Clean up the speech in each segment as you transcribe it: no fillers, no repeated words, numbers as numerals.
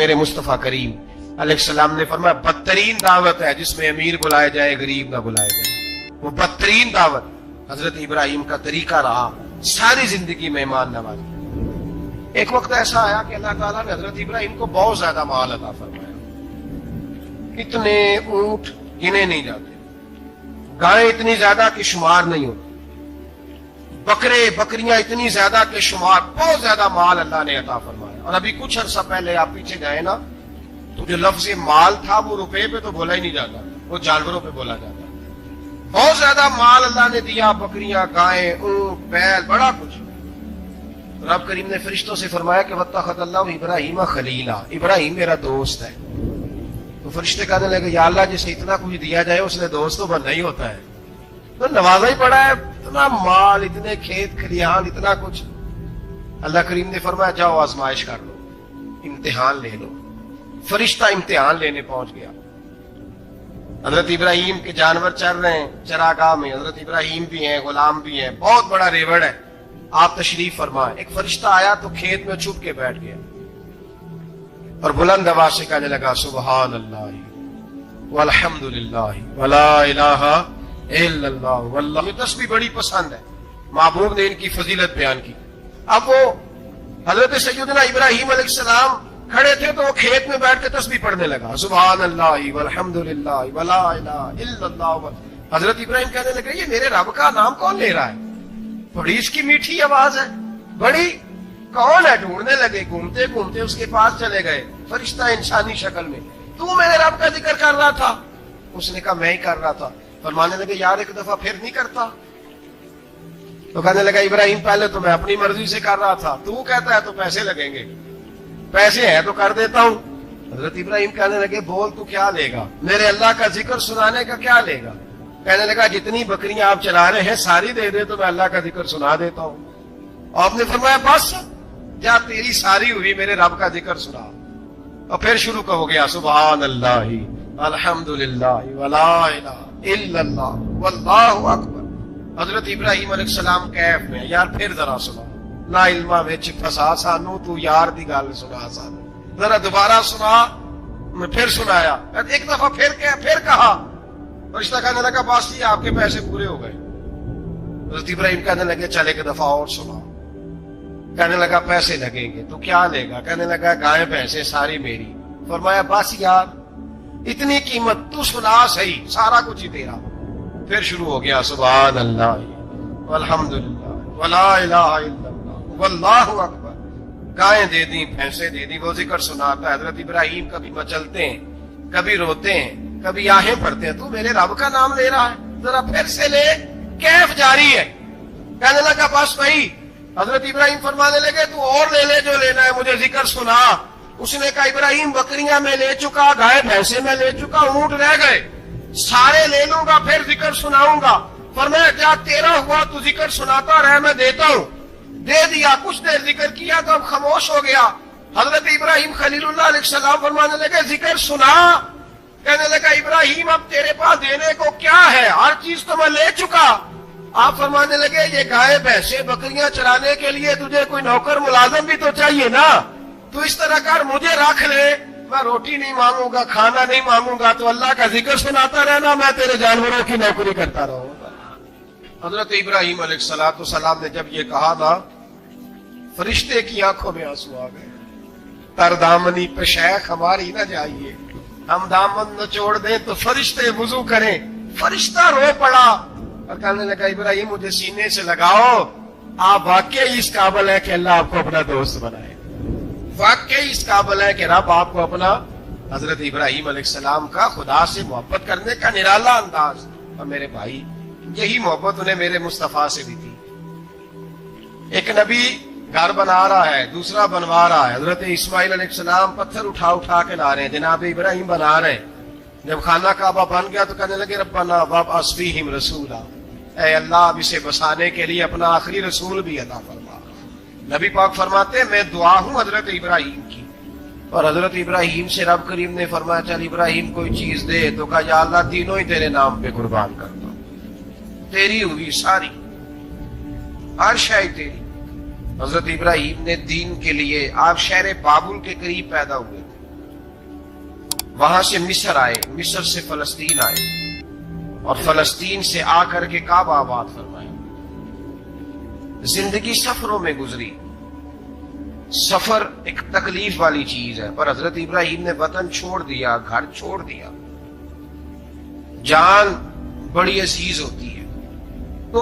میرے مصطفیٰ کریم علیہ السلام نے فرمایا بدترین دعوت ہے جس میں امیر بلائے جائے غریب نہ بلائے جائے، وہ بدترین دعوت حضرت ابراہیم کا طریقہ رہا ساری زندگی مہمان نوازی۔ ایک وقت ایسا آیا کہ اللہ تعالیٰ نے حضرت ابراہیم کو بہت زیادہ مال عطا فرمایا، اتنے اونٹ گنے نہیں جاتے، گائیں اتنی زیادہ کہ شمار نہیں ہوتی، بکرے بکریاں اتنی زیادہ کہ شمار، بہت زیادہ مال اللہ نے عطا فرمایا۔ اور ابھی کچھ عرصہ پہلے آپ پیچھے جائیں نا تو جو لفظ مال تھا وہ روپے پہ تو بولا ہی نہیں جاتا، وہ جانوروں پہ بولا جاتا۔ بہت زیادہ مال اللہ نے دیا، بکریاں، گائیں، اونٹ، بیل، بڑا کچھ۔ رب کریم نے فرشتوں سے فرمایا کہ واتخذ اللہ ابراہیم خلیلا، ابراہیم میرا دوست ہے۔ تو فرشتے کہنے لگے یا اللہ جسے اتنا کچھ دیا جائے اس نے دوست تو بننا ہی ہوتا ہے، تو نوازا ہی پڑا ہے، اتنا مال، اتنے کھیت کھلیان، اتنا کچھ۔ اللہ کریم نے فرمایا جاؤ آزمائش کر لو، امتحان لے لو۔ فرشتہ امتحان لینے پہنچ گیا۔ حضرت ابراہیم کے جانور چر رہے ہیں چراگاہ میں، حضرت ابراہیم بھی ہیں، غلام بھی ہیں، بہت بڑا ریوڑ ہے، آپ تشریف فرمائیں۔ ایک فرشتہ آیا تو کھیت میں چھپ کے بیٹھ گیا اور بلند آواز سے کہنے لگا سبحان اللہ والحمد للہ ولا الہ الا اللہ واللہ۔ یہ تسبیح بڑی پسند ہے، محبوب نے ان کی فضیلت بیان کی۔ اب وہ حضرت سیدنا ابراہیم علیہ السلام کھڑے تھے تو وہ کھیت میں بیٹھ کے تسبیح پڑھنے لگا سبحان اللہ والحمد للہ ولا الہ الا اللہ۔ حضرت ابراہیم کہنے لگے یہ میرے رب کا نام کون لے رہا ہے، بڑی اس کی میٹھی آواز ہے، بڑی، کون ہے؟ ڈھونڈنے لگے، گھومتے گھومتے اس کے پاس چلے گئے، فرشتہ انسانی شکل میں، تو میرے رب کا ذکر کر رہا تھا؟ اس نے کہا میں ہی کر رہا تھا۔ فرمانے لگے یار ایک دفعہ پھر نہیں کرتا؟ تو کہنے لگا ابراہیم پہلے تو میں اپنی مرضی سے کر رہا تھا، تو کہتا ہے تو پیسے لگیں گے، پیسے ہیں تو کر دیتا ہوں۔ حضرت ابراہیم کہنے لگے بول تو کیا لے گا، میرے اللہ کا ذکر سنانے کا کیا لے گا؟ کہنے لگا جتنی بکریاں آپ چلا رہے ہیں ساری دے دے تو میں اللہ کا ذکر سنا دیتا ہوں۔ اور آپ نے فرمایا بس جا تیری ساری ہوئی، میرے رب کا ذکر سنا۔ اور پھر شروع ہو گیا سبحان اللہ الحمد للہ ولا الہ الا اللہ واللہ اکبر۔ حضرت ابراہیم علیہ السلام کیف میں یار پھر ذرا سنا، لا علما وچ پھسا سانو، تو یار دی گل سنا سانو، ذرا دوبارہ سنا۔ میں پھر سنایا، ایک دفعہ پھر کہا، فرشتہ کہنے لگا بس یہ آپ کے پیسے پورے ہو گئے۔ حضرت ابراہیم کہنے لگے چل ایک دفعہ اور سنا۔ کہنے لگا پیسے لگیں گے، تو کیا لے گا؟ کہنے لگا گائیں بھینسیں ساری میری۔ فرمایا بس یار اتنی قیمت، تو سنا صحیح، سارا کچھ ہی تیرا۔ پھر شروع ہو گیا سبحان اللہ والحمد للہ ولا الہ الا اللہ واللہ اکبر۔ گائیں دے دیں، بھینسیں دے دیں، وہ ذکر سناتا ہے۔ حضرت ابراہیم کبھی مچلتے ہیں، کبھی روتے ہیں، کبھی آہیں پڑھتے ہیں، تو میرے رب کا نام لے رہا ہے، ذرا پھر سے لے۔ کیف جاری ہے۔ کہنے لگا بس بھائی۔ حضرت ابراہیم فرمانے لگے تو اور لے لے جو لینا ہے، مجھے ذکر سنا۔ اس نے کہا ابراہیم بکریاں میں لے چکا، گائے بھینسے میں لے چکا، اونٹ رہ گئے، سارے لے لوں گا پھر ذکر سناؤں گا۔ فرمایا کیا تیرا ہوا تو ذکر سناتا رہ، میں دیتا ہوں۔ دے دیا، کچھ دیر ذکر کیا تو اب خاموش ہو گیا۔ حضرت ابراہیم خلیل اللہ علیہ السلام فرمانے لگے ذکر سنا۔ کہنے لگا ابراہیم اب تیرے پاس دینے کو کیا ہے، ہر چیز تو میں لے چکا۔ آپ فرمانے لگے یہ گائے بھینسیں بکریاں چرانے کے لیے تجھے کوئی نوکر ملازم بھی تو چاہیے نا، تو اس طرح کر مجھے رکھ لے، میں روٹی نہیں مانگوں گا، کھانا نہیں مانگوں گا، تو اللہ کا ذکر سناتا رہنا، میں تیرے جانوروں کی نوکری کرتا رہوں گا۔ حضرت ابراہیم علیہ السلام نے جب یہ کہا نا، فرشتے کی آنکھوں میں آنسو آ گئے۔ تر دامنی پہ شیخ ہماری نہ جائیے، ہم دامن نہ چھوڑ دیں تو فرشتے وضو کریں۔ فرشتہ رو پڑا اور کہنے لگا ابراہیم مجھے سینے سے لگاؤ، آپ واقعی اس قابل ہے کہ اللہ آپ کو اپنا دوست بنائے، واقعی اس قابل ہے کہ رب آپ کو اپنا۔ حضرت ابراہیم علیہ السلام کا خدا سے محبت کرنے کا نرالا انداز، اور میرے بھائی یہی محبت انہیں میرے مصطفیٰ سے بھی تھی۔ ایک نبی گھر بنا رہا ہے، دوسرا بنوا رہا ہے۔ حضرت اسماعیل علیہ السلام پتھر اٹھا کے لا رہے ہیں، جناب ابراہیم بنا رہے ہیں۔ جب خانہ کعبہ بن گیا تو کہنے لگے ربنا وابعث فیہم رسولا، اے اللہ اب اسے بسانے کے لیے اپنا آخری رسول بھی عطا فرما۔ نبی پاک فرماتے ہیں میں دعا ہوں حضرت ابراہیم کی، اور حضرت ابراہیم سے رب کریم نے فرمایا چل ابراہیم کوئی چیز دے، تو کہا یا اللہ تینوں ہی تیرے نام پہ قربان کرتا ہوں، تیری ہوئی ساری، ہر شے تیری۔ حضرت ابراہیم نے دین کے لیے، آپ شہر بابل کے قریب پیدا ہوئے تھے، وہاں سے مصر آئے، مصر سے فلسطین آئے، اور فلسطین سے آ کر کے کعبہ آباد فرمایا۔ زندگی سفروں میں گزری۔ سفر ایک تکلیف والی چیز ہے، پر حضرت ابراہیم نے وطن چھوڑ دیا، گھر چھوڑ دیا۔ جان بڑی عزیز ہوتی ہے، تو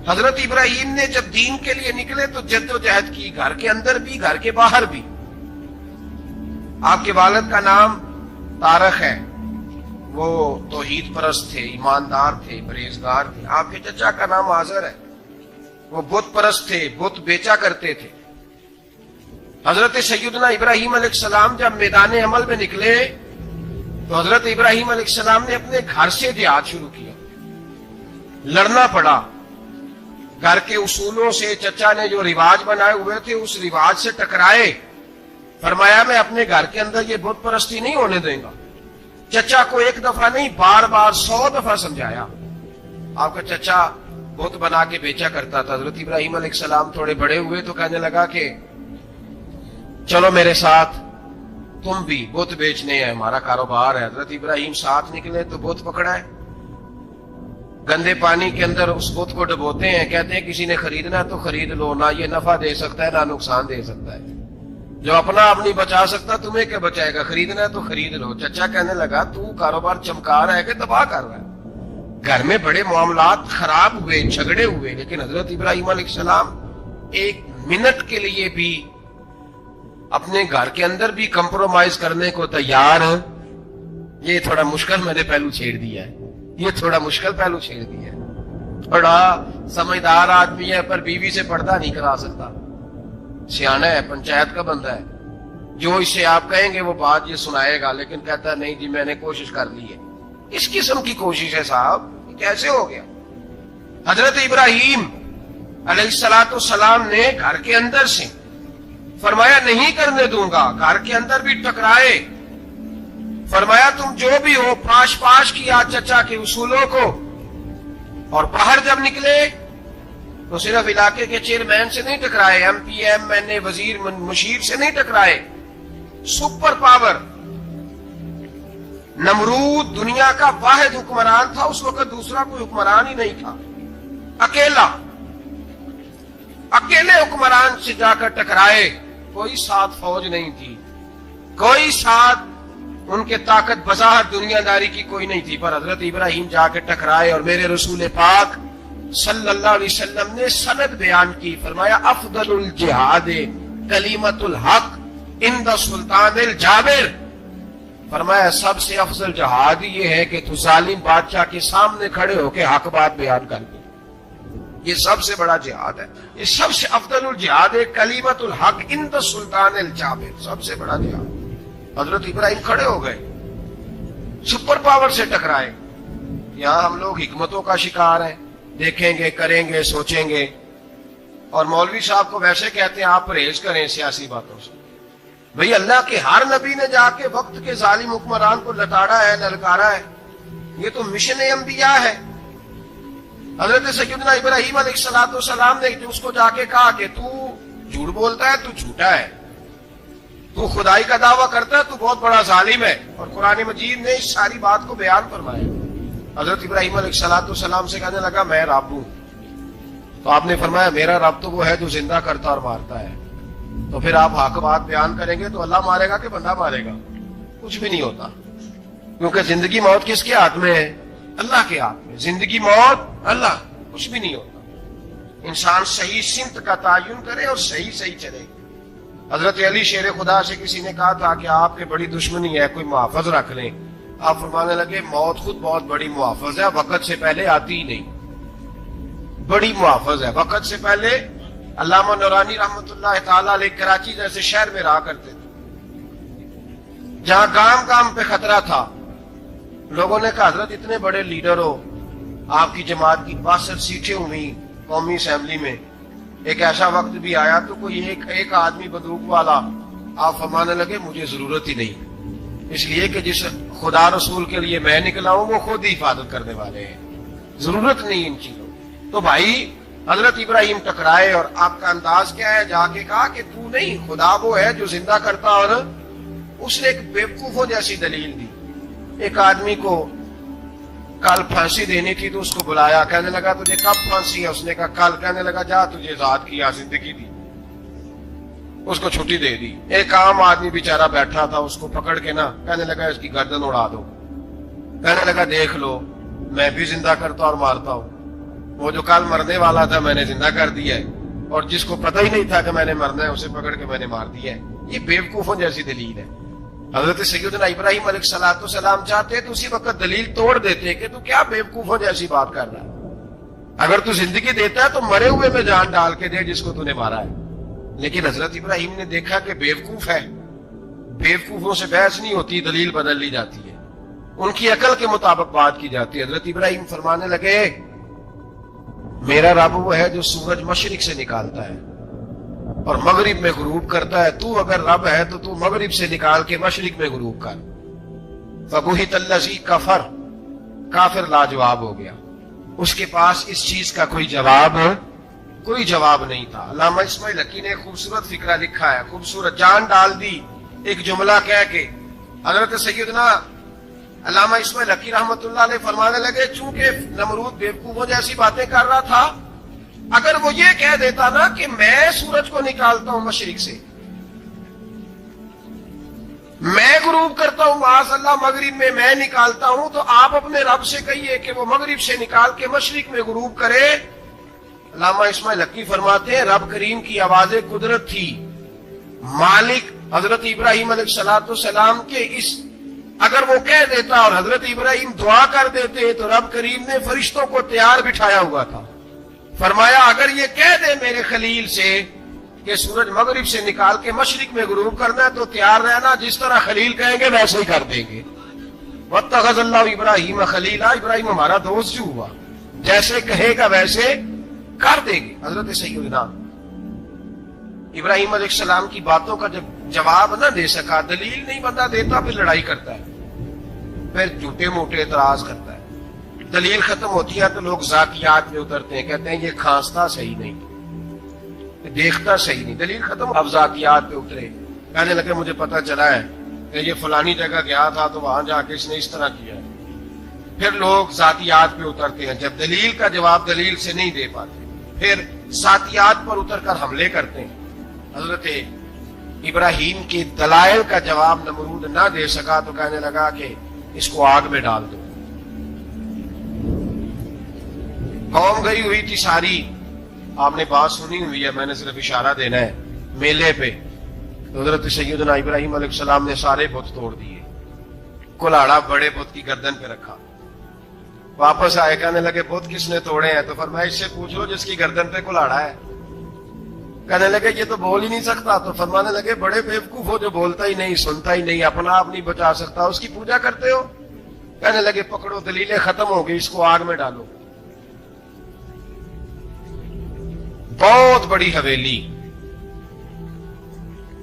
حضرت ابراہیم نے جب دین کے لیے نکلے تو جد و جہد کی، گھر کے اندر بھی گھر کے باہر بھی۔ آپ کے والد کا نام طارق ہے، وہ توحید پرست تھے، ایماندار تھے، پرہیزگار تھے۔ آپ کے چچا کا نام آزر ہے، وہ بت پرست تھے، بت بیچا کرتے تھے۔ حضرت سیدنا ابراہیم علیہ السلام جب میدان عمل میں نکلے تو حضرت ابراہیم علیہ السلام نے اپنے گھر سے جہاد شروع کیا۔ لڑنا پڑا، گھر کے اصولوں سے، چچا نے جو رواج بنائے ہوئے تھے اس رواج سے ٹکرائے۔ فرمایا میں اپنے گھر کے اندر یہ بت پرستی نہیں ہونے دیں گا۔ چچا کو ایک دفعہ نہیں، بار بار 100 دفعہ سمجھایا۔ آپ کا چچا بت بنا کے بیچا کرتا تھا۔ حضرت ابراہیم علیہ السلام تھوڑے بڑے ہوئے تو کہنے لگا کہ چلو میرے ساتھ، تم بھی بت بیچنے ہیں، ہمارا کاروبار ہے۔ حضرت ابراہیم ساتھ نکلے تو بت پکڑا ہے، گندے پانی کے اندر اس بت کو ڈبوتے ہیں، کہتے ہیں کسی نے خریدنا تو خرید لو، نہ یہ نفع دے سکتا ہے نہ نقصان دے سکتا ہے، جو اپنا آپ نہیں بچا سکتا تمہیں کیا بچائے گا، خریدنا ہے تو خرید لو۔ چچا کہنے لگا تو کاروبار چمکا رہا ہے کہ تباہ کر رہا ہے۔ گھر میں بڑے معاملات خراب ہوئے، جھگڑے ہوئے، لیکن حضرت ابراہیم علیہ السلام ایک منٹ کے لیے بھی اپنے گھر کے اندر بھی کمپرومائز کرنے کو تیار ہیں۔ یہ تھوڑا مشکل میں نے پہلو چھیڑ دیا ہے، یہ تھوڑا مشکل پہلو چھیڑ دیا ہے۔ بڑا سمجھدار آدمی ہے پر بیوی سے پردہ نہیں کرا سکتا، سیانا ہے، پنچایت کا بندہ ہے، جو اسے آپ کہیں گے وہ بات یہ سنائے گا، لیکن کہتا ہے نہیں جی میں نے کوشش کر لی ہے۔ اس قسم کی کوشش ہے صاحب، کیسے ہو گیا؟ حضرت ابراہیم علیہ السلام نے گھر کے اندر سے فرمایا نہیں کرنے دوں گا، گھر کے اندر بھی ٹکرائے۔ فرمایا تم جو بھی ہو، پاش پاش کیا چچا کے اصولوں کو، اور باہر جب نکلے تو صرف علاقے کے چیئرمین سے نہیں ٹکرائے، ایم پی ایم این اے وزیر مشیر سے نہیں ٹکرائے، سپر پاور نمرود دنیا کا واحد حکمران تھا اس وقت، دوسرا کوئی حکمران ہی نہیں تھا، اکیلے حکمران سے جا کر ٹکرائے۔ کوئی ساتھ فوج نہیں تھی، کوئی ساتھ ان کے طاقت بظاہر دنیا داری کی کوئی نہیں تھی، پر حضرت ابراہیم جا کے ٹکرائے۔ اور میرے رسول پاک صلی اللہ علیہ وسلم نے سند بیان کی، فرمایا افضل الجہاد کلمۃ الحق عند سلطان الجابر۔ فرمایا سب سے افضل جہاد یہ ہے کہ تو ظالم بادشاہ کے سامنے کھڑے ہو کے حق بات بیان کر دے، یہ سب سے بڑا جہاد ہے، یہ سب سے افضل الجہاد ہے کلمۃ الحق عند سلطان الجابر، سب سے بڑا جہاد۔ حضرت ابراہیم کھڑے ہو گئے، سپر پاور سے ٹکرائے۔ یہاں ہم لوگ حکمتوں کا شکار ہیں، دیکھیں گے، کریں گے، سوچیں گے، اور مولوی صاحب کو ویسے کہتے ہیں آپ پرہیز کریں سیاسی باتوں سے۔ بھئی اللہ کے ہر نبی نے جا کے وقت کے ظالم حکمران کو لتاڑا ہے، للکارا ہے، یہ تو مشن انبیاء ہے۔ حضرت سیدنا ابراہیم علیہ السلام نے اس کو جا کے کہا کہ تو جھوٹ بولتا ہے، تو جھوٹا ہے، تو خدائی کا دعویٰ کرتا ہے، تو بہت بڑا ظالم ہے، اور قرآن مجید نے اس ساری بات کو بیان فرمایا۔ حضرت ابراہیم علیہ السلام سے کہنے لگا میں رب ہوں، تو آپ نے فرمایا میرا رب تو وہ ہے جو زندہ کرتا اور مارتا ہے، تو پھر آپ حق بات بیان کریں گے تو اللہ مارے گا کہ بندہ مارے گا؟ کچھ بھی نہیں ہوتا، کیونکہ زندگی موت کس کے ہاتھ میں ہے؟ اللہ کے ہاتھ میں۔ زندگی موت اللہ، کچھ بھی نہیں ہوتا۔ انسان صحیح سمت کا تعین کرے اور صحیح چلے۔ حضرت علی شیر خدا سے کسی نے کہا تھا کہ آپ کے بڑی دشمنی ہے، کوئی محافظ رکھ لیں۔ آپ فرمانے لگے موت خود بہت بڑی محافظ ہے، وقت سے پہلے آتی ہی نہیں، بڑی محافظ ہے وقت سے پہلے۔ علامہ نورانی رحمت اللہ تعالیٰ علیہ کراچی جیسے شہر میں رہا کرتے تھے، جہاں گام پہ خطرہ تھا۔ لوگوں نے کہا حضرت اتنے بڑے لیڈر ہو، آپ کی جماعت کی 62 سیٹیں ہوئی قومی اسمبلی میں، ایک ایسا وقت بھی آیا تو کوئی ایک آدمی بندوق والا۔ آپ فرمانے لگے مجھے ضرورت ہی نہیں، اس لیے کہ جس خدا رسول کے لیے میں نکلا ہوں وہ خود ہی حفاظت کرنے والے ہیں، ضرورت نہیں ان چیزوں۔ تو بھائی حضرت ابراہیم ٹکرائے، اور آپ کا انداز کیا ہے؟ جا کے کہا کہ تو نہیں، خدا وہ ہے جو زندہ کرتا اور اس نے ایک بیوقوفوں جیسی دلیل دی. ایک آدمی کو کل پھانسی دینی تھی تو اس کو بلایا, کہنے لگا تجھے کب پھانسی ہے؟ اس نے کہا کل. کہنے لگا جا تجھے ذات کی زندگی دی, اس کو چھٹی دے دی. ایک عام آدمی بیچارہ بیٹھا تھا, اس کو پکڑ کے نا کہنے لگا اس کی گردن اڑا دو. کہنے لگا دیکھ لو میں بھی زندہ کرتا اور مارتا ہوں, وہ جو کل مرنے والا تھا میں نے زندہ کر دیا ہے, اور جس کو پتہ ہی نہیں تھا کہ میں نے مرنا ہے اسے پکڑ کے میں نے مار دیا ہے. یہ بیوقوفوں جیسی دلیل ہے. حضرت سیدنا ابراہیم علیہ السلام چاہتے تو اسی وقت دلیل توڑ دیتے کہ تو کیا بیوقوفوں جیسی بات کر رہا ہے, اگر تو زندگی دیتا ہے تو مرے ہوئے میں جان ڈال کے دے جس کو تو نے مارا ہے. لیکن حضرت ابراہیم نے دیکھا کہ بیوقوف ہے, بیوقوفوں سے بحث نہیں ہوتی, دلیل بدل لی جاتی ہے, ان کی عقل کے مطابق بات کی جاتی ہے. حضرت ابراہیم فرمانے لگے میرا رب وہ ہے جو سورج مشرق سے نکالتا ہے اور مغرب میں غروب کرتا ہے, تو اگر رب ہے تو مغرب سے نکال کے مشرق میں غروب کر. فبہت الذی کفر, کافر لاجواب ہو گیا, اس کے پاس اس چیز کا کوئی جواب نہیں تھا. علامہ اسماعیل حقی نے خوبصورت فقرہ لکھا ہے, خوبصورت جان ڈال دی ایک جملہ کہہ کے. حضرت سیدنا علامہ اسماعیل حقی رحمت اللہ علیہ فرمانے لگے چونکہ نمرود بیوقوفوں جیسی باتیں کر رہا تھا, اگر وہ یہ کہہ دیتا نا کہ میں سورج کو نکالتا ہوں مشرق سے, میں غروب کرتا ہوں معاذ اللہ مغرب میں نکالتا ہوں, تو آپ اپنے رب سے کہیے کہ وہ مغرب سے نکال کے مشرق میں غروب کرے. علامہ اسماعیل حقی فرماتے ہیں رب کریم کی آواز قدرت تھی, مالک حضرت ابراہیم علیہ السلام کے اس اگر وہ کہہ دیتا اور حضرت ابراہیم دعا کر دیتے تو رب کریم نے فرشتوں کو تیار بٹھایا ہوا تھا. فرمایا اگر یہ کہہ دے میرے خلیل سے کہ سورج مغرب سے نکال کے مشرق میں غروب کرنا ہے تو تیار رہنا, جس طرح خلیل کہیں گے ویسے ہی کر دیں گے. واتخذ اللہ ابراہیم خلیلا, ابراہیم ہمارا دوست جو ہوا, جیسے کہے گا ویسے کر دیں گے. حضرت سیدنا ابراہیم علیہ السلام کی باتوں کا جب جواب نہ دے سکا, دلیل نہیں بندہ دیتا, پھر لڑائی کرتا ہے, پھر جھوٹے موٹے اعتراض کرتا ہے. دلیل ختم ہوتی ہے تو لوگ ذاتیات میں اترتے ہیں, کہتے ہیں یہ کھانستا صحیح نہیں, دیکھتا صحیح نہیں. دلیل ختم, اب ذاتیات پہ اترے, کہنے لگے مجھے پتا چلا ہے کہ یہ فلانی جگہ گیا تھا تو وہاں جا کے اس نے اس طرح کیا ہے. پھر لوگ ذاتیات پہ اترتے ہیں, جب دلیل کا جواب دلیل سے نہیں دے پاتے پھر ذاتیات پر اتر کر حملے کرتے ہیں. حضرت ابراہیم کے دلائل کا جواب نمرود نہ دے سکا تو کہنے لگا کہ اس کو آگ میں ڈال دو. قوم گئی ہوئی تھی ساری, آپ نے بات سنی ہوئی ہے, میں نے صرف اشارہ دینا ہے, میلے پہ حضرت سیدنا ابراہیم علیہ السلام نے سارے بت توڑ دیے, کلاڑا بڑے بت کی گردن پہ رکھا. واپس آئے, کہنے لگے بت کس نے توڑے ہیں؟ تو فرمایا اس سے پوچھ لو جس کی گردن پہ کلاڑا ہے. کہنے لگے یہ تو بول ہی نہیں سکتا. تو فرمانے لگے بڑے بیوقوف ہو جو بولتا ہی نہیں, سنتا ہی نہیں, اپنا آپ نہیں بچا سکتا, اس کی پوجا کرتے ہو. کہنے لگے پکڑو دلیلیں ختم ہو گئی, اس کو آگ میں ڈالو. بہت بڑی حویلی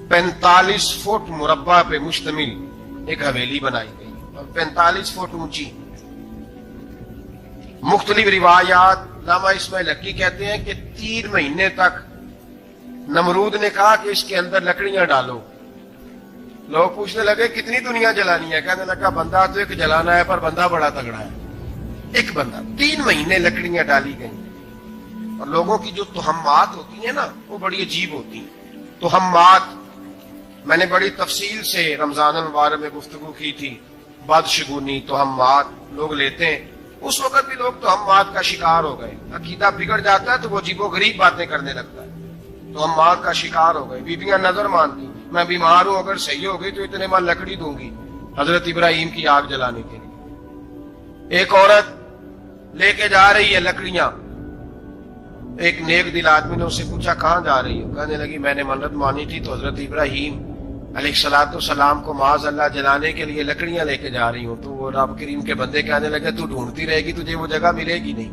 45 فٹ مربع پہ مشتمل ایک حویلی بنائی گئی اور 45 فٹ اونچی. مختلف روایات, علامہ اسماعیل حقی کہتے ہیں کہ 3 مہینے تک نمرود نے کہا کہ اس کے اندر لکڑیاں ڈالو. لوگ پوچھنے لگے کتنی دنیا جلانی ہے؟ کہنے لگا بندہ تو ایک جلانا ہے, پر بندہ بڑا تگڑا ہے, ایک بندہ. 3 مہینے لکڑیاں ڈالی گئیں. اور لوگوں کی جو تہمات ہوتی ہیں نا وہ بڑی عجیب ہوتی ہیں. تہمات میں نے بڑی تفصیل سے رمضان المبارک میں گفتگو کی تھی. بدشگونی, تہمات لوگ لیتے ہیں. اس وقت بھی لوگ تہمات کا شکار ہو گئے. عقیدہ بگڑ جاتا ہے تو وہ عجیب و غریب باتیں کرنے لگتا ہے. تہمات کا شکار ہو گئے. بیویاں نظر مانتی, میں بیمار ہوں, اگر صحیح ہو گئی تو اتنے میں لکڑی دوں گی حضرت ابراہیم کی آگ جلانے کے لیے. ایک عورت لے کے جا رہی ہے لکڑیاں. ایک نیک دل آدمی نے اس سے پوچھا کہاں جا رہی ہو؟ کہنے لگی میں نے منت مانی تھی تو حضرت ابراہیم علیہ السلام کو معاذ اللہ جلانے کے لیے لکڑیاں لے کے جا رہی ہوں. تو وہ رب کریم کے بندے کہنے لگے تو ڈھونڈتی رہے گی, تجھے وہ جگہ ملے گی نہیں.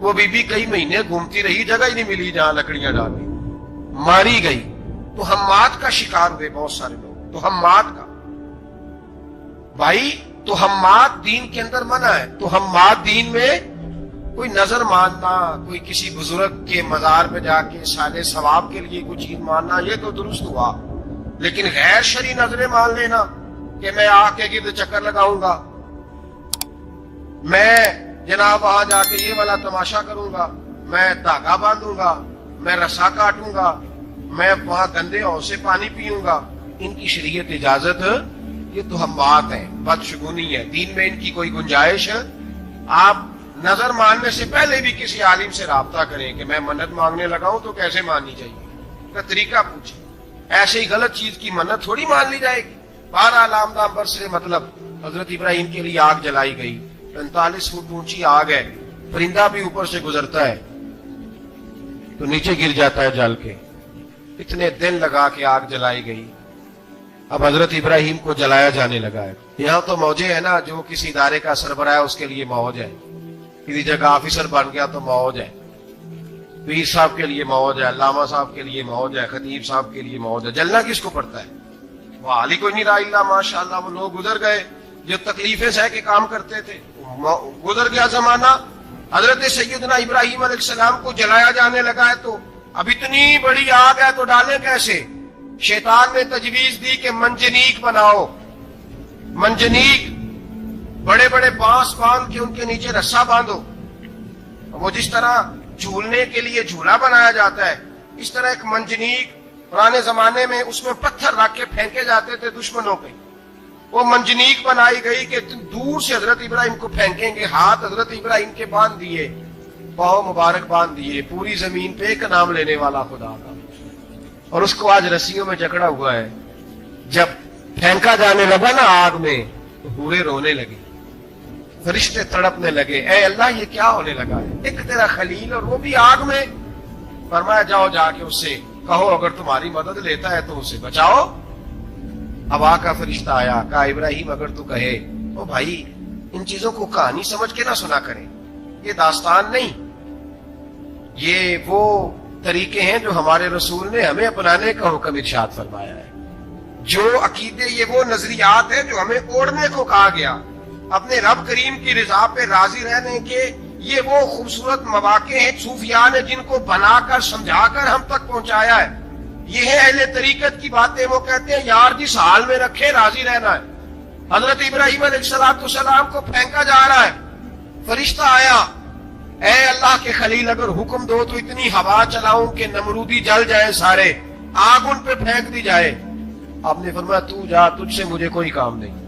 وہ بی بی کئی مہینے گھومتی رہی, جگہ ہی نہیں ملی جہاں لکڑیاں ڈالی, ماری گئی. تو ہمات کا شکار ہوئے بہت سارے لوگ. تو ہمات کا بھائی, تو ہمات دین کے اندر منع ہے. تو ہمات دین میں کوئی نظر ماننا, کوئی کسی بزرگ کے مزار پہ جا کے سالے ثواب کے لیے کوئی چیز ماننا, یہ تو درست ہوا. لیکن غیر شرعی نظریں مان لینا کہ میں آگ کے گرد چکر لگاؤں گا، میں جناب وہاں جا کے یہ والا تماشا کروں گا، میں دھاگا باندھوں گا، میں رسا کاٹوں گا، میں وہاں گندے ہو سے پانی پیوں گا، ان کی شریعت اجازت یہ توہمات ہیں، بدشگونی ہے، دین میں ان کی کوئی گنجائش ہے؟ آپ نظر ماننے سے پہلے بھی کسی عالم سے رابطہ کریں کہ میں منت مانگنے لگاؤں تو کیسے ماننی چاہیے، کا طریقہ پوچھیں۔ ایسے ہی غلط چیز کی منت تھوڑی مان لی جائے گی۔ 12 لامدام برسے مطلب حضرت ابراہیم کے لیے آگ جلائی گئی، 45 فٹ اونچی آگ ہے، پرندہ بھی اوپر سے گزرتا ہے تو نیچے گر جاتا ہے جل کے، اتنے دن لگا کے آگ جلائی گئی۔ اب حضرت ابراہیم کو جلایا جانے لگا ہے۔ یہاں تو موجے ہے نا، جو کسی ادارے کا سربراہ ہے اس کے لیے موج ہے، کسی جگہ آفیسر بن گیا تو موج ہے، پیر صاحب کے لیے موج ہے، علامہ صاحب کے لیے موج ہے، خطیب صاحب کے لیے موج ہے۔ جلنا کس کو پڑتا ہے؟ وہ علی کوئی نہیں رہا اللہ، ماشاءاللہ وہ لوگ گزر گئے جو تکلیفیں سہ کے کام کرتے تھے، گزر گیا زمانہ۔ حضرت سیدنا ابراہیم علیہ السلام کو جلایا جانے لگا ہے تو اب اتنی بڑی آگ ہے تو ڈالیں کیسے؟ شیطان نے تجویز دی کہ منجنیق بناؤ، منجنیق، بڑے بڑے بانس باندھ کے ان کے نیچے رسا باندھو۔ وہ جس طرح جھولنے کے لیے جھولا بنایا جاتا ہے، اس طرح ایک منجنیق پرانے زمانے میں اس میں پتھر رکھ کے پھینکے جاتے تھے دشمنوں پہ، وہ منجنیق بنائی گئی کہ دور سے حضرت ابراہیم کو پھینکیں گے۔ ہاتھ حضرت ابراہیم کے باندھ دیے، پاؤں مبارک باندھ دیے، پوری زمین پہ ایک نام لینے والا خدا کا، اور اس کو آج رسیوں میں جکڑا ہوا ہے۔ جب پھینکا جانے لگا نا آگ میں تو حوریں رونے لگے، فرشتے تڑپنے لگے، اے اللہ یہ کیا ہونے لگا ہے؟ ایک تیرا خلیل اور وہ بھی آگ میں۔ فرمایا جاؤ جا کے اس سے کہو اگر تمہاری مدد لیتا ہے تو اسے بچاؤ۔ ہوا کا فرشتہ آیا، کہا ابراہیم اگر تو کہے، او بھائی ان چیزوں کو کہانی سمجھ کے نہ سنا کریں، یہ داستان نہیں، یہ وہ طریقے ہیں جو ہمارے رسول نے ہمیں اپنانے کا حکم ارشاد فرمایا ہے، جو عقیدے، یہ وہ نظریات ہیں جو ہمیں اوڑھنے کو کہا گیا، اپنے رب کریم کی رضا پہ راضی رہنے کے یہ وہ خوبصورت مواقع ہیں صوفیاء نے جن کو بنا کر سمجھا کر ہم تک پہنچایا ہے۔ یہ ہے اہل طریقت کی باتیں، وہ کہتے ہیں یار جس حال میں رکھے راضی رہنا ہے۔ حضرت ابراہیم علیہ السلام کو پھینکا جا رہا ہے، فرشتہ آیا، اے اللہ کے خلیل اگر حکم دو تو اتنی ہوا چلاؤں کہ نمرودی جل جائیں سارے، آگ ان پہ پھینک دی جائے۔ آپ نے فرمایا تو جا، تجھ سے مجھے کوئی کام نہیں۔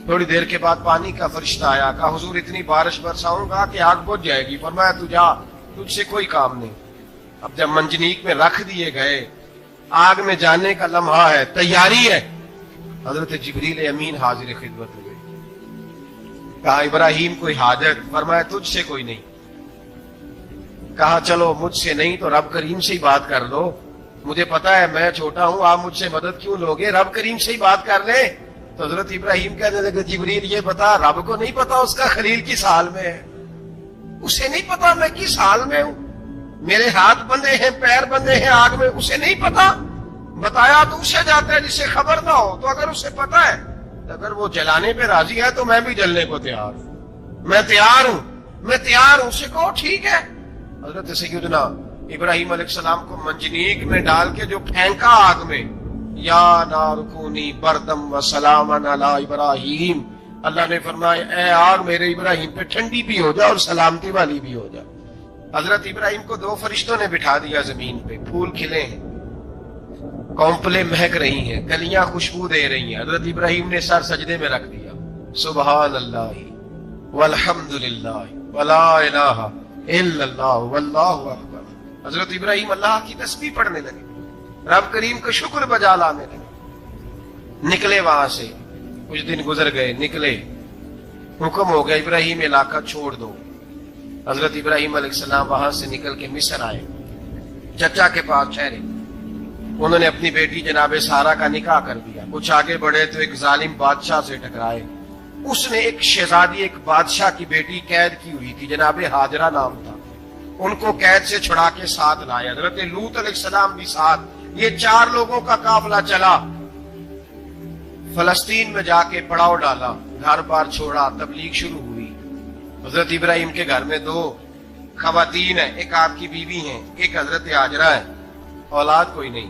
تھوڑی دیر کے بعد پانی کا فرشتہ آیا، کہا حضور اتنی بارش برساؤں گا کہ آگ بجھ جائے گی۔ فرمایا تو جا، تجھ سے کوئی کام نہیں۔ اب جب منجنیق میں رکھ دیے گئے، آگ میں جانے کا لمحہ ہے، تیاری ہے، حضرت جبریل امین حاضر خدمت ہوئے، کہا ابراہیم کوئی حاجت؟ فرمایا تجھ سے کوئی نہیں۔ کہا چلو مجھ سے نہیں تو رب کریم سے ہی بات کر لو، مجھے پتا ہے میں چھوٹا ہوں، آپ مجھ سے مدد کیوں لوگے، رب کریم سے ہی بات کر لیں۔ تو حضرت ابراہیم کہنے لگے جبریل یہ بتا، رب کو نہیں پتا اس کا خلیل کس حال میں ہے، اسے نہیں پتا میں کس حال میں ہوں، میرے ہاتھ بندھے ہیں، پیر بندھے ہیں آگ میں، اسے نہیں پتا، بتایا تو اسے جاتا ہے جس سے خبر نہ ہو۔ تو اگر اسے پتا ہے، اگر وہ جلانے پہ راضی ہے تو میں بھی جلنے کو تیار ہوں، میں تیار ہوں، میں تیار ہوں، اسے کہو ٹھیک ہے۔ حضرت سیدنا ابراہیم علیہ السلام کو منجنیق میں ڈال کے جو پھینکا آگ میں، یا نار کونی بردم و سلاما علی ابراہیم، اللہ نے فرمایا اے آگ میرے ابراہیم پہ ٹھنڈی بھی ہو جا اور سلامتی والی بھی ہو جا۔ حضرت ابراہیم کو 2 فرشتوں نے بٹھا دیا زمین پہ، پھول کھلے ہیں، کونپلیں مہک رہی ہیں، کلیاں خوشبو دے رہی ہیں، حضرت ابراہیم نے سر سجدے میں رکھ دیا، سبحان اللہ والحمد للہ ولا الہ الا اللہ واللہ اکبر۔ حضرت ابراہیم اللہ کی تسبیح پڑھنے لگے، رب کریم کا شکر بجا لانے لگے۔ نکلے وہاں سے، کچھ دن گزر گئے، نکلے، حکم ہو گیا ابراہیم علاقہ چھوڑ دو۔ حضرت ابراہیم علیہ السلام وہاں سے نکل کے مصر آئے، چچا کے پاس ٹھہرے، انہوں نے اپنی بیٹی جناب سارہ کا نکاح کر دیا۔ کچھ آگے بڑھے تو ایک ظالم بادشاہ سے ٹکرائے، اس نے ایک شہزادی، ایک بادشاہ کی بیٹی قید کی ہوئی تھی، جناب ہاجرہ نام تھا، ان کو قید سے چھڑا کے ساتھ لائے۔ حضرت لوط علیہ السلام بھی ساتھ، یہ 4 لوگوں کا قافلہ چلا، فلسطین میں جا کے پڑاؤ ڈالا، گھر بار چھوڑا، تبلیغ شروع ہوئی۔ حضرت ابراہیم کے گھر میں 2 خواتین ہیں، ایک آپ کی بیوی ہیں، ایک حضرت ہاجرہ ہے، اولاد کوئی نہیں۔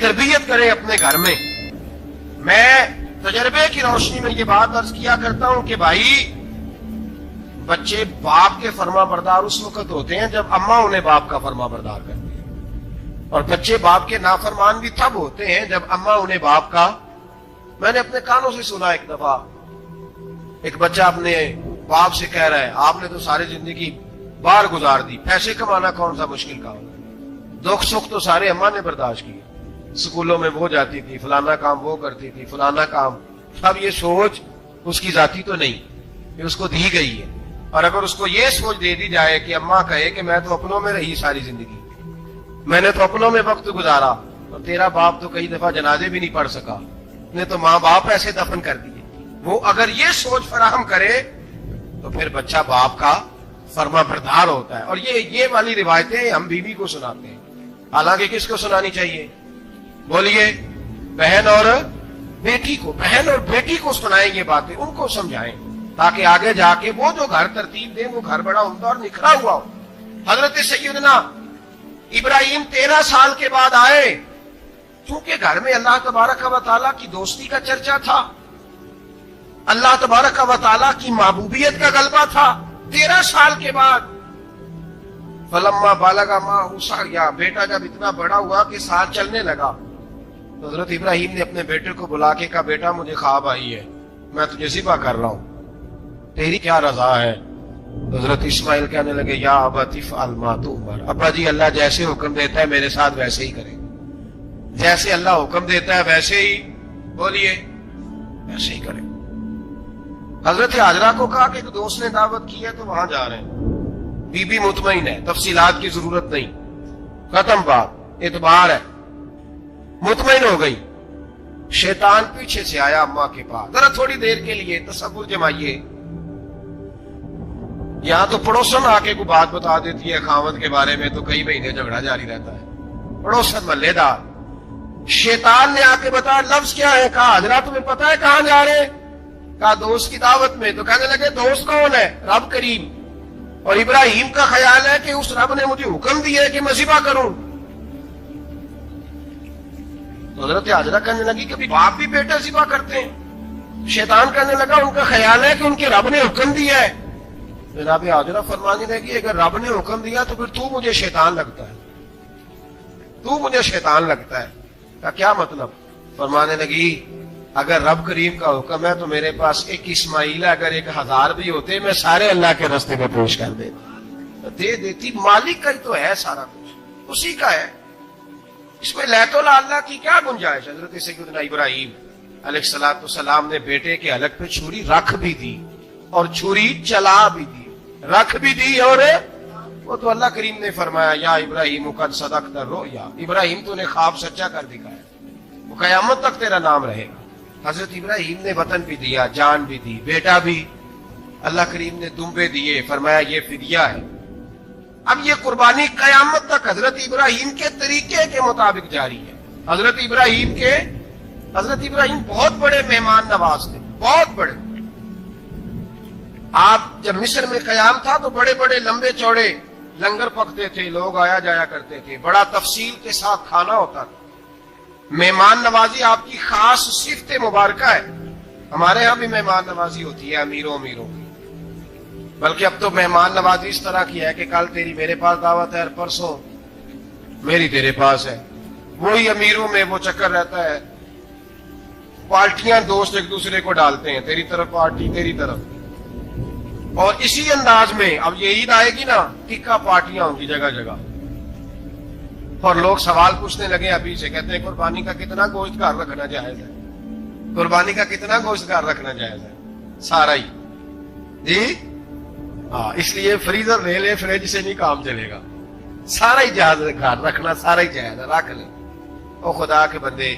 تربیت کریں اپنے گھر میں. میں تجربے کی روشنی میں یہ بات عرض کیا کرتا ہوں کہ بھائی بچے باپ کے فرما بردار اس وقت ہوتے ہیں جب اماں انہیں باپ کا فرما بردار کرتی ہیں، اور بچے باپ کے نافرمان بھی تب ہوتے ہیں جب اماں انہیں باپ کا. میں نے اپنے کانوں سے سنا ایک دفعہ ایک بچہ اپنے باپ سے کہہ رہا ہے آپ نے تو ساری زندگی باہر گزار دی، پیسے کمانا کون سا مشکل کام ہے، دکھ سکھ تو سارے اماں نے برداشت کیے، اسکولوں میں وہ جاتی تھی، فلانا کام وہ کرتی تھی، فلانا کام. اب یہ سوچ اس کی ذاتی تو نہیں، یہ اس کو دی گئی ہے. اور اگر اس کو یہ سوچ دے دی جائے کہ اماں کہے کہ میں تو اپنوں میں رہی ساری زندگی، میں نے تو اپنوں میں وقت گزارا، اور تیرا باپ تو کئی دفعہ جنازے بھی نہیں پڑھ سکا، نے تو ماں باپ ایسے دفن کر دیے، وہ اگر یہ سوچ فراہم کرے تو پھر بچہ باپ کا فرما بردار ہوتا ہے. اور یہ والی روایتیں ہم بیوی کو سناتے ہیں، حالانکہ کس کو سنانی چاہیے؟ بولیے. بہن اور بیٹی کو، بہن اور بیٹی کو سنائیں یہ باتیں، ان کو سمجھائیں تاکہ آگے جا کے وہ جو گھر ترتیب دیں وہ گھر بڑا عمدہ اور نکھرا ہوا ہو. حضرت سیدنا ابراہیم 13 سال کے بعد آئے، چونکہ گھر میں اللہ تبارک و تعالیٰ کی دوستی کا چرچا تھا، اللہ تبارک و تعالیٰ کی محبوبیت کا غلبہ تھا. 13 سال کے بعد فلما بالغ معہ سعیا، بیٹا جب اتنا بڑا ہوا کہ ساتھ چلنے لگا تو حضرت ابراہیم نے اپنے بیٹے کو بلا کے کہا بیٹا مجھے خواب آئی ہے، میں تجھے ذبح کر رہا ہوں، تیری کیا رضا ہے؟ حضرت اسماعیل کہنے لگے یا ابت افعل ما تؤمر، ابا جی اللہ جیسے حکم دیتا ہے میرے ساتھ ویسے ہی کریں، جیسے اللہ حکم دیتا ہے ویسے ہی، بولیے، ویسے ہی کریں. حضرت حاجرہ کو کہا کہ ایک دوست نے دعوت کی ہے تو وہاں جا رہے ہیں. بی بی مطمئن ہے، تفصیلات کی ضرورت نہیں، ختم بات، اعتبار ہے، مطمئن ہو گئی. شیطان پیچھے سے آیا اماں کے پاس، ذرا تھوڑی دیر کے لیے تصور جمائیے، یہاں تو پڑوسن آ کے کوئی بات بتا دیتی ہے خاوند کے بارے میں تو کئی مہینے جھگڑا جاری رہتا ہے، پڑوسن محلے دار. شیطان نے آ کے بتایا لفظ کیا ہے؟ کہا حضرات تمہیں پتا ہے کہاں جا رہے ہیں؟ کہا دوست کی دعوت میں. تو کہنے لگے دوست کون ہے؟ رب کریم. اور ابراہیم کا خیال ہے کہ اس رب نے مجھے حکم دیا ہے کہ میں ذبح کروں. تو حضرت حاجرہ کہنے لگی کہ باپ بھی بیٹا ذبح کرتے ہیں. شیطان کہنے لگا ان کا خیال ہے کہ ان کے رب نے حکم دیا ہے. جناب حاجرہ فرمانے لگی اگر رب نے حکم دیا تو پھر تو مجھے شیطان لگتا ہے، تو مجھے شیطان لگتا ہے. کا کیا مطلب؟ فرمانے لگی اگر رب کریم کا حکم ہے تو میرے پاس ایک اسماعیل ہے، اگر 1000 بھی ہوتے میں سارے اللہ کے راستے میں پیش کر دے دیتی. مالک کا ہی تو ہے سارا کچھ، اسی کا ہے، اس میں لیت اللہ کی کیا گنجائش. حضرت سیدنا ابراہیم علیہ السلام نے بیٹے کے حلق پہ چھری رکھ بھی دی اور چھری چلا بھی دی، رکھ بھی دی. اور وہ تو اللہ کریم نے فرمایا یا ابراہیم قد صدقت الرؤیا، ابراہیم تو نے خواب سچا کر دکھایا، وہ قیامت تک تیرا نام رہے گا. حضرت ابراہیم نے وطن بھی دیا، جان بھی دی، بیٹا بھی. اللہ کریم نے دمبے دیے، فرمایا یہ فدیہ ہے. اب یہ قربانی قیامت تک حضرت ابراہیم کے طریقے کے مطابق جاری ہے. حضرت ابراہیم بہت بڑے مہمان نواز تھے، بہت بڑے. آپ جب مصر میں قیام تھا تو بڑے بڑے لمبے چوڑے لنگر پکتے تھے، لوگ آیا جایا کرتے تھے، بڑا تفصیل کے ساتھ کھانا ہوتا تھا. مہمان نوازی آپ کی خاص صفت مبارکہ ہے. ہمارے ہاں بھی مہمان نوازی ہوتی ہے امیروں کی، بلکہ اب تو مہمان نوازی اس طرح کی ہے کہ کل تیری میرے پاس دعوت ہے اور پرسوں میری تیرے پاس ہے. وہی امیروں میں وہ چکر رہتا ہے، پارٹیاں دوست ایک دوسرے کو ڈالتے ہیں، تیری طرف پارٹی تیری طرف. اور اسی انداز میں اب یہ عید آئے گی نا، ٹکا پارٹیاں ہوں گی جگہ جگہ. اور لوگ سوال پوچھنے لگے ابھی سے، کہتے ہیں قربانی کا کتنا گوشت گھر رکھنا جائز ہے؟ قربانی کا کتنا گوشت گھر رکھنا جائز ہے؟ سارا ہی جی ہاں. اس لیے فریزر لے لے، فریج سے نہیں کام چلے گا. سارا ہی جائز گھر رکھنا، سارا ہی جائز ہے، رکھ لیں. او خدا کے بندے،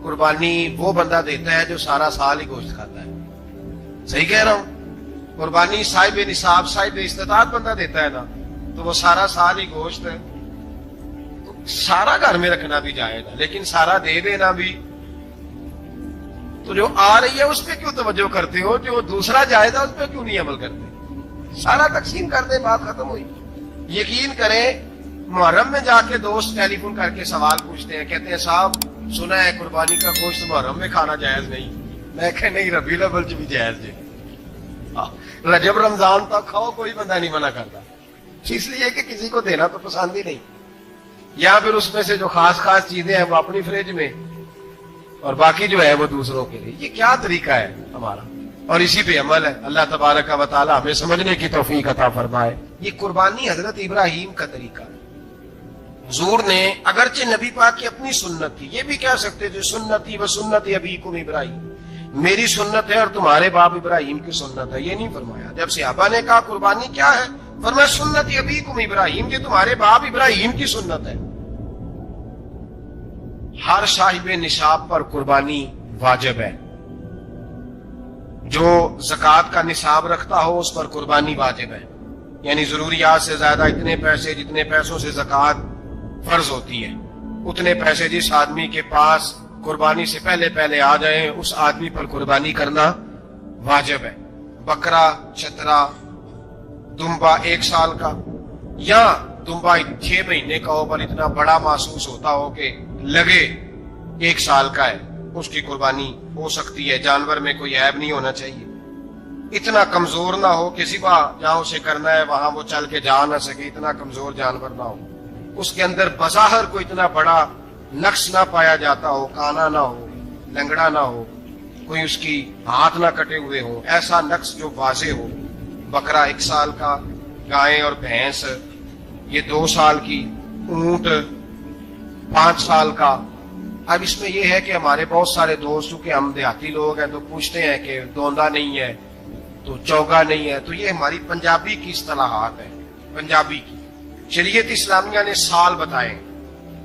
قربانی وہ بندہ دیتا ہے جو سارا سال ہی گوشت کھاتا ہے. صحیح کہہ رہا ہوں؟ قربانی صاحب نصاب، صاحب استطاعت بندہ دیتا ہے نا، تو وہ سارا سال ہی گوشت ہے. سارا گھر میں رکھنا بھی جائز ہے، لیکن سارا دے دینا بھی. تو جو آ رہی ہے اس پہ کیوں توجہ کرتے ہو؟ جو دوسرا جائز ہے اس پہ کیوں نہیں عمل کرتے؟ سارا تقسیم کر دیں، بات ختم ہوئی. یقین کریں محرم میں جا کے دوست ٹیلی فون کر کے سوال پوچھتے ہیں, کہتے ہیں صاحب سنا ہے قربانی کا گوشت محرم میں کھانا جائز نہیں. میں کہ نہیں, ربیع الاول چ بھی جائز جی, رجب رمضان تک کھاؤ, کوئی بندہ نہیں منع کرتا, اس لیے کہ کسی کو دینا تو پسند ہی نہیں, یا پھر اس میں سے جو خاص خاص چیزیں ہیں وہ اپنی فریج میں اور باقی جو ہے وہ دوسروں کے لیے. یہ کیا طریقہ ہے ہمارا, اور اسی پہ عمل ہے. اللہ تبارک و تعالی ہمیں سمجھنے کی توفیق عطا فرمائے. یہ قربانی حضرت ابراہیم کا طریقہ ہے. حضور نے اگرچہ نبی پاک کی اپنی سنت تھی, یہ بھی کہہ سکتے تھے سنتی و سنت ابیکم ابراہیم, میری سنت ہے اور تمہارے باپ ابراہیم کی سنت ہے. یہ نہیں فرمایا. جب صحابہ نے کہا قربانی کیا ہے, فرمایا سنت ابیکم ابراہیم, یہ تمہارے باپ ابراہیم کی سنت ہے. ہر صاحب نصاب پر قربانی واجب ہے. جو زکوٰۃ کا نصاب رکھتا ہو اس پر قربانی واجب ہے, یعنی ضروریات سے زیادہ اتنے پیسے, جتنے پیسوں سے زکوٰۃ فرض ہوتی ہے اتنے پیسے جس آدمی کے پاس قربانی سے پہلے پہلے آ جائیں اس آدمی پر قربانی کرنا واجب ہے. بکرا, چترا, دمبا 1 سال کا یا دمبا 6 مہینے کا ہو پر اتنا بڑا محسوس ہوتا ہو کہ لگے 1 سال کا ہے, اس کی قربانی ہو سکتی ہے. جانور میں کوئی عیب نہیں ہونا چاہیے, اتنا کمزور نہ ہو کہ ذبح جہاں اسے کرنا ہے وہاں وہ چل کے جا نہ سکے, اتنا کمزور جانور نہ ہو, اس کے اندر بظاہر کوئی اتنا بڑا نقص نہ پایا جاتا ہو, کانا نہ ہو, لنگڑا نہ ہو, کوئی اس کی ہاتھ نہ کٹے ہوئے ہو, ایسا نقص جو واضح ہو. بکرا 1 سال کا, گائے اور بھینس یہ 2 سال کی, اونٹ 5 سال کا. اب اس میں یہ ہے کہ ہمارے بہت سارے دوست چونکہ ہم دیہاتی لوگ ہیں تو پوچھتے ہیں کہ دوندا نہیں ہے تو چوگا نہیں ہے, تو یہ ہماری پنجابی کی اصطلاحات ہیں. پنجابی کی شریعت اسلامیہ نے سال بتائے,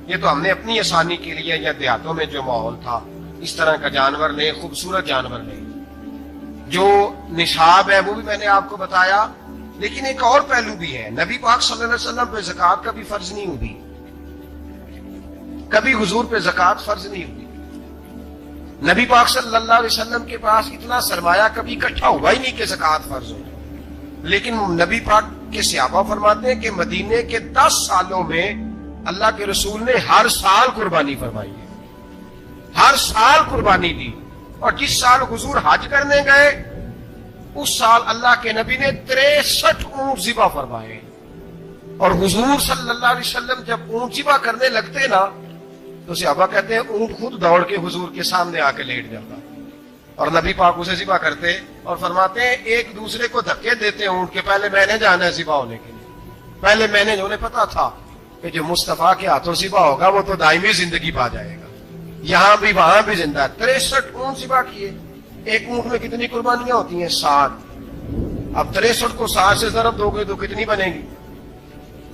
یہ تو ہم نے اپنی آسانی کے لیے, یا دیہاتوں میں جو ماحول تھا اس طرح کا جانور لے, خوبصورت جانور لے. جو نصاب ہے وہ بھی میں نے آپ کو بتایا, لیکن ایک اور پہلو بھی ہے. نبی پاک صلی اللہ علیہ وسلم پہ زکوٰۃ کبھی فرض نہیں ہوئی, کبھی حضور پہ زکوٰۃ فرض نہیں ہوئی. نبی پاک صلی اللہ علیہ وسلم کے پاس اتنا سرمایہ کبھی اکٹھا ہوا ہی نہیں کہ زکوٰۃ فرض ہو. لیکن نبی پاک کے صحابہ فرماتے ہیں کہ مدینے کے 10 سالوں میں اللہ کے رسول نے ہر سال قربانی فرمائی ہے, ہر سال قربانی دی. اور جس سال حضور حج کرنے گئے اس سال اللہ کے نبی نے 63 اونٹ ذبح فرمائے. اور حضور صلی اللہ علیہ وسلم جب اونٹ ذبح کرنے لگتے نا تو صحابہ کہتے ہیں اونٹ خود دوڑ کے حضور کے سامنے آ کے لیٹ جاتا, اور نبی پاک اسے ذبح کرتے اور فرماتے ہیں ایک دوسرے کو دھکے دیتے اونٹ کے, پہلے میں نے جانا ہے ذبح ہونے کے لیے, پہلے میں نے, انہیں پتا تھا کہ جو مصطفیٰ کے ہاتھوں ذبح ہوگا وہ تو دائمی زندگی پا جائے گا, یہاں بھی وہاں بھی زندہ. 63 اونٹ ذبح کیے. ایک اونٹ میں کتنی قربانیاں ہوتی ہیں؟ 7. اب 63 کو 7 سے ضرب دو گے تو کتنی بنے گی؟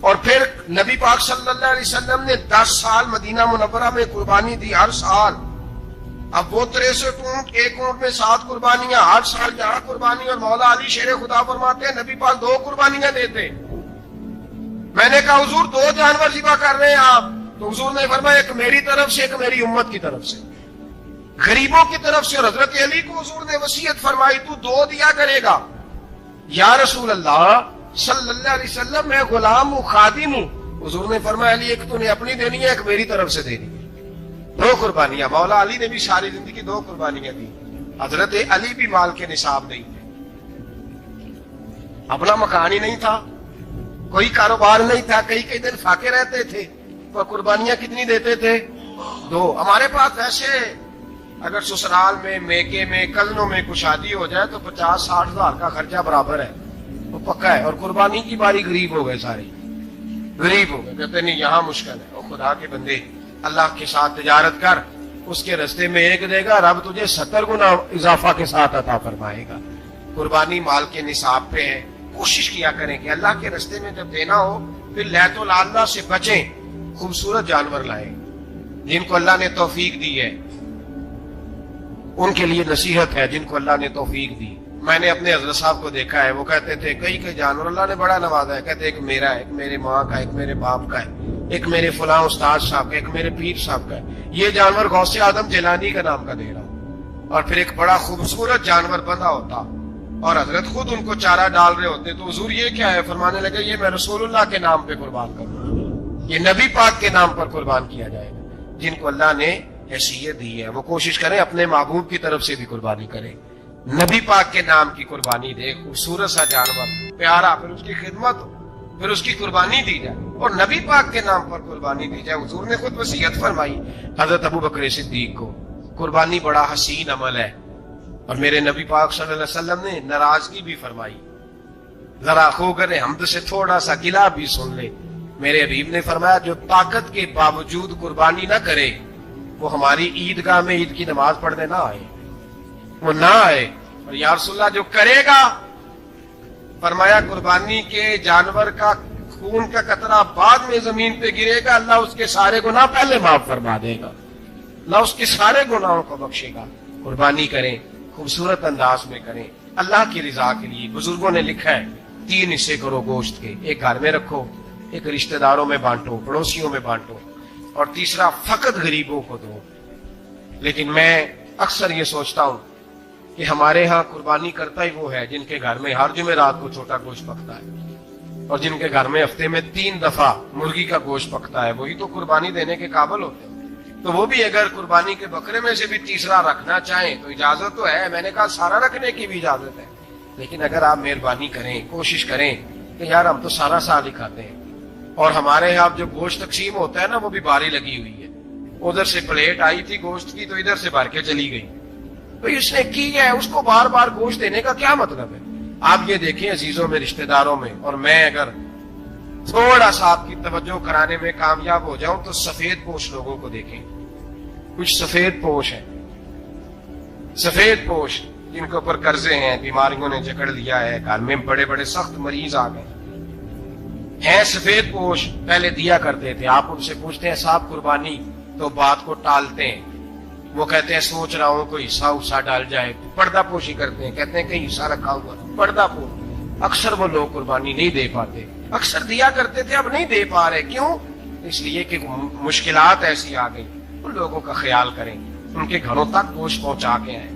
اور پھر نبی پاک صلی اللہ علیہ وسلم نے 10 سال مدینہ منورہ میں قربانی دی, ہر سال. اب وہ 63 اونٹ, ایک اونٹ میں 7 قربانیاں, 8 سال جہاں قربانی. اور مولا علی شیر خدا فرماتے ہیں نبی پاک 2 قربانیاں دیتے. میں نے کہا حضور 2 جانور ذبح کر رہے ہیں آپ, تو حضور نے فرمایا ایک میری طرف سے, ایک میری امت کی طرف سے, غریبوں کی طرف سے. اور حضرت علی کو حضور نے وصیت فرمائی تو 2 دیا کرے گا. یا رسول اللہ صلی اللہ علیہ وسلم میں غلام ہوں, خادم ہوں. حضور نے فرمایا علی ایک تو نے اپنی دینی ہے, ایک میری طرف سے دینی ہے. 2 قربانیاں. مولا علی نے بھی ساری زندگی 2 قربانیاں دی. حضرت علی بھی مال کے نصاب نہیں تھے, اپنا مکان ہی نہیں تھا, کوئی کاروبار نہیں تھا, کئی دن فاقے رہتے تھے, تو قربانیاں کتنی دیتے تھے؟ 2. ہمارے پاس ایسے اگر سسرال میں, میکے میں, کلنوں میں کچھ شادی ہو جائے تو 50-60 ہزار کا خرچہ برابر ہے, وہ پکا ہے. اور قربانی کی باری غریب ہو گئے, سارے غریب ہو گئے. کہتے نہیں یہاں مشکل ہے. اور خدا کے بندے اللہ کے ساتھ تجارت کر, اس کے رستے میں 1 دے گا, رب تجھے 70 گنا اضافہ کے ساتھ عطا فرمائے گا. قربانی مال کے نصاب پہ ہے. کوشش کیا کریں کہ اللہ کے رستے میں جب دینا ہو پھر لہت العلہ سے بچیں, خوبصورت جانور لائیں. جن کو اللہ نے توفیق دی ہے ان کے لیے نصیحت ہے, جن کو اللہ نے توفیق دی. میں نے اپنے حضرت صاحب کو دیکھا ہے, وہ کہتے تھے کئی جانور اللہ نے بڑا نوازا ہے. کہتے ایک میرا ہے, ایک میرے ماں کا, ایک میرے باپ کا ہے, ایک میرے فلاں استاد صاحب کا, ایک میرے پیر صاحب کا ہے. یہ جانور غوث اعظم جیلانی کا نام کا دے رہا ہوں. اور پھر ایک بڑا خوبصورت جانور بندھا ہوتا اور حضرت خود ان کو چارہ ڈال رہے ہوتے. تو حضور یہ کیا ہے؟ فرمانے لگے یہ میں رسول اللہ کے نام پہ قربان کروں. یہ نبی پاک کے نام پر قربان کیا جائے گا. جن کو اللہ نے حیثیت دی ہے وہ کوشش کریں اپنے محبوب کی طرف سے بھی قربانی کریں. نبی پاک کے نام کی قربانی دے, خوبصورت سا جانور پیارا, پھر اس کی خدمت ہو, پھر اس کی قربانی دی جائے اور نبی پاک کے نام پر قربانی دی جائے. حضور نے خود وصیت فرمائی حضرت ابو بکر صدیق کو, قربانی بڑا حسین عمل ہے. اور میرے نبی پاک صلی اللہ علیہ وسلم نے ناراضگی بھی فرمائی. ذرا خوگر حمد سے تھوڑا سا گلا بھی سن لے. میرے حبیب نے فرمایا جو طاقت کے باوجود قربانی نہ کرے وہ ہماری عیدگاہ میں عید کی نماز پڑھنے نہ آئے, وہ نہ آئے. اور یا رسول اللہ جو کرے گا, فرمایا قربانی کے جانور کا خون کا قطرہ بعد میں زمین پہ گرے گا, اللہ اس کے سارے گناہ پہلے معاف فرما دے گا, اللہ اس کے سارے گناہوں کو بخشے گا. قربانی کریں, خوبصورت انداز میں کریں, اللہ کی رضا کے لیے. بزرگوں نے لکھا ہے 3 حصے کرو گوشت کے, ایک گھر میں رکھو, ایک رشتہ داروں میں بانٹو, پڑوسیوں میں بانٹو, اور تیسرا فقط غریبوں کو دو. لیکن میں اکثر یہ سوچتا ہوں کہ ہمارے ہاں قربانی کرتا ہی وہ ہے جن کے گھر میں ہر جمعرات کو چھوٹا گوشت پکتا ہے, اور جن کے گھر میں ہفتے میں 3 دفعہ مرغی کا گوشت پکتا ہے, وہی تو قربانی دینے کے قابل ہوتے ہیں. تو وہ بھی اگر قربانی کے بکرے میں سے بھی تیسرا رکھنا چاہیں تو اجازت تو ہے. میں نے کہا سارا رکھنے کی بھی اجازت ہے, لیکن اگر آپ مہربانی کریں, کوشش کریں کہ یار ہم تو سارا سال ہی کھاتے ہیں, اور ہمارے یہاں جو گوشت تقسیم ہوتا ہے نا وہ بھی باری لگی ہوئی ہے. ادھر سے پلیٹ آئی تھی گوشت کی تو ادھر سے بھر کے چلی گئی. تو اس نے کی ہے, اس کو بار بار گوشت دینے کا کیا مطلب ہے؟ آپ یہ دیکھیں عزیزوں میں, رشتہ داروں میں, اور میں اگر تھوڑا سا آپ کی توجہ کرانے میں کامیاب ہو جاؤں تو سفید پوش لوگوں کو دیکھیں. کچھ سفید پوش ہیں, سفید پوش جن کے اوپر قرضے ہیں, بیماریوں نے جکڑ لیا ہے, گھر میں بڑے بڑے سخت مریض آ گئے ہیں. سفید پوش پہلے دیا کرتے تھے. آپ ان سے پوچھتے ہیں صاحب قربانی, تو بات کو ٹالتے ہیں. وہ کہتے ہیں سوچ رہا ہوں کوئی حصہ ڈال جائے. پردہ پوشی کرتے ہیں, کہتے ہیں کہیں حصہ رکھا ہوا, پردہ پوش. اکثر وہ لوگ قربانی نہیں دے پاتے. اکثر دیا کرتے تھے, اب نہیں دے پا رہے. کیوں؟ اس لیے کہ مشکلات ایسی آ گئی. ان لوگوں کا خیال کریں, ان کے گھروں تک گوشت پہنچا کے آئیں.